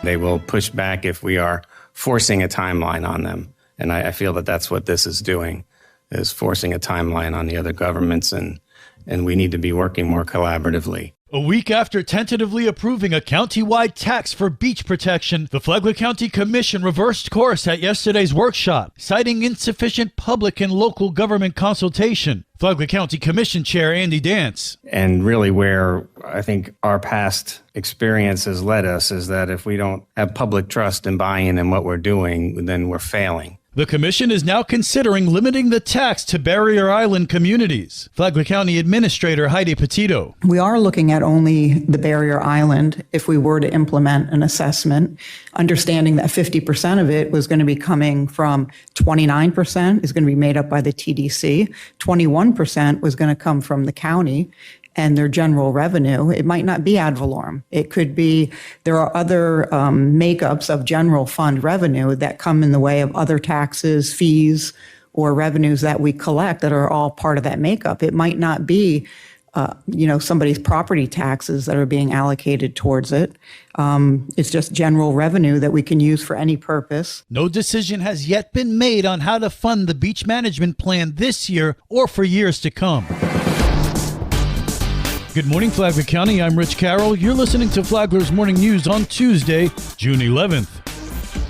They will push back if we are forcing a timeline on them. And I feel that that's what this is doing, is forcing a timeline on the other governments, and we need to be working more collaboratively. A week after tentatively approving a county-wide tax for beach protection, the Flagler County Commission reversed course at yesterday's workshop, citing insufficient public and local government consultation. Flagler County Commission Chair Andy Dance. And really where I think our past experience has led us is that if we don't have public trust and buy-in in what we're doing, then we're failing. The commission is now considering limiting the tax to Barrier Island communities. Flagler County Administrator Heidi Petito. We are looking at only the Barrier Island if we were to implement an assessment, understanding that 50% of it was going to be coming from 29% is going to be made up by the TDC, 21% was going to come from the county and their general revenue. It might not be ad valorem. It could be, there are other makeups of general fund revenue that come in the way of other taxes, fees, or revenues that we collect that are all part of that makeup. It might not be, somebody's property taxes that are being allocated towards it. It's just general revenue that we can use for any purpose. No decision has yet been made on how to fund the beach management plan this year or for years to come. Good morning, Flagler County. I'm Rich Carroll. You're listening to Flagler's Morning News on Tuesday, June 11th.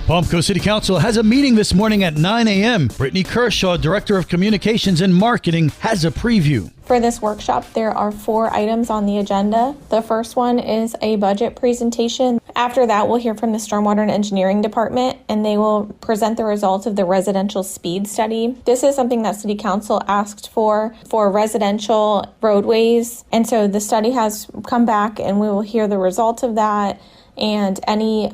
Palm Coast City Council has a meeting this morning at 9 a.m. Brittany Kershaw, Director of Communications and Marketing, has a preview. For this workshop, there are 4 items on the agenda. The first one is a budget presentation. After that, we'll hear from the Stormwater and Engineering Department, and they will present the results of the residential speed study. This is something that City Council asked for residential roadways. And so the study has come back, and we will hear the results of that and any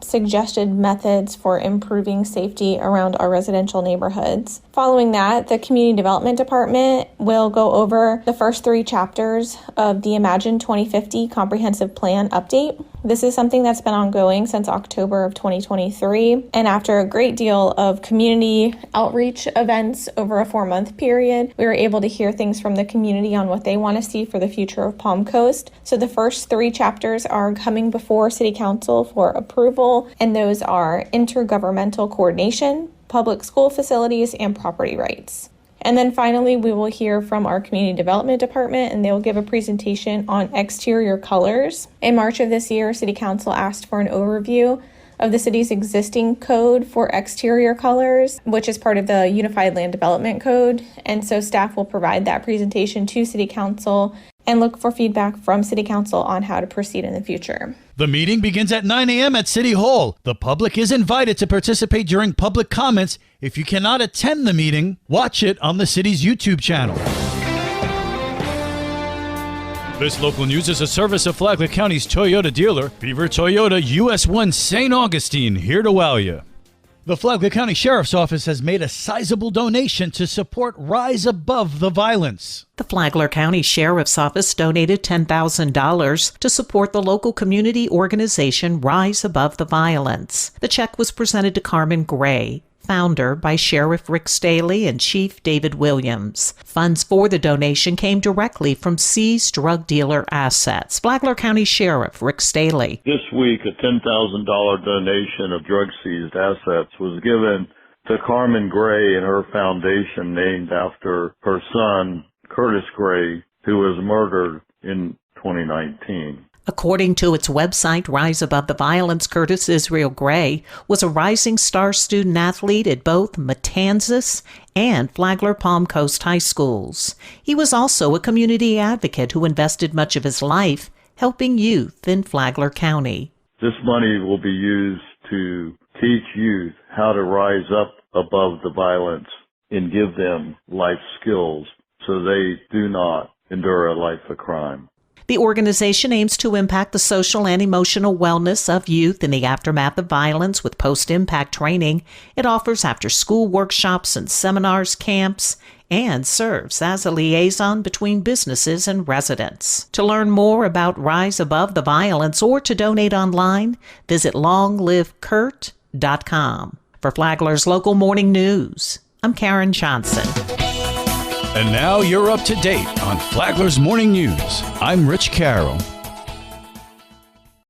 suggested methods for improving safety around our residential neighborhoods. Following that, the Community Development Department will go over the first 3 chapters of the Imagine 2050 Comprehensive Plan update. This is something that's been ongoing since October of 2023. And after a great deal of community outreach events over a 4-month period, we were able to hear things from the community on what they want to see for the future of Palm Coast. So the first 3 chapters are coming before City Council for approval, and those are intergovernmental coordination, public school facilities, and property rights. And then finally, we will hear from our Community Development Department, and they will give a presentation on exterior colors. In March of this year, City Council asked for an overview of the city's existing code for exterior colors, which is part of the Unified Land Development Code. And so staff will provide that presentation to City Council and look for feedback from City Council on how to proceed in the future. The meeting begins at 9 a.m. at City Hall. The public is invited to participate during public comments. If you cannot attend the meeting, watch it on the city's YouTube channel. This local news is a service of Flagler County's Toyota dealer, Beaver Toyota US 1 St. Augustine, here to wow you. The Flagler County Sheriff's Office has made a sizable donation to support Rise Above the Violence. The Flagler County Sheriff's Office donated $10,000 to support the local community organization Rise Above the Violence. The check was presented to Carmen Gray, founder by Sheriff Rick Staley and Chief David Williams. Funds for the donation came directly from seized drug dealer assets. Flagler County Sheriff Rick Staley. This week, a $10,000 donation of drug-seized assets was given to Carmen Gray and her foundation named after her son, Curtis Gray, who was murdered in 2019. According to its website, Rise Above the Violence, Curtis Israel Gray was a rising star student athlete at both Matanzas and Flagler Palm Coast High Schools. He was also a community advocate who invested much of his life helping youth in Flagler County. This money will be used to teach youth how to rise up above the violence and give them life skills so they do not endure a life of crime. The organization aims to impact the social and emotional wellness of youth in the aftermath of violence with post-impact training. It offers after-school workshops and seminars, camps, and serves as a liaison between businesses and residents. To learn more about Rise Above the Violence or to donate online, visit longlivekurt.com. For Flagler's Local Morning News, I'm Karen Johnson. And now you're up to date on Flagler's Morning News. I'm Rich Carroll.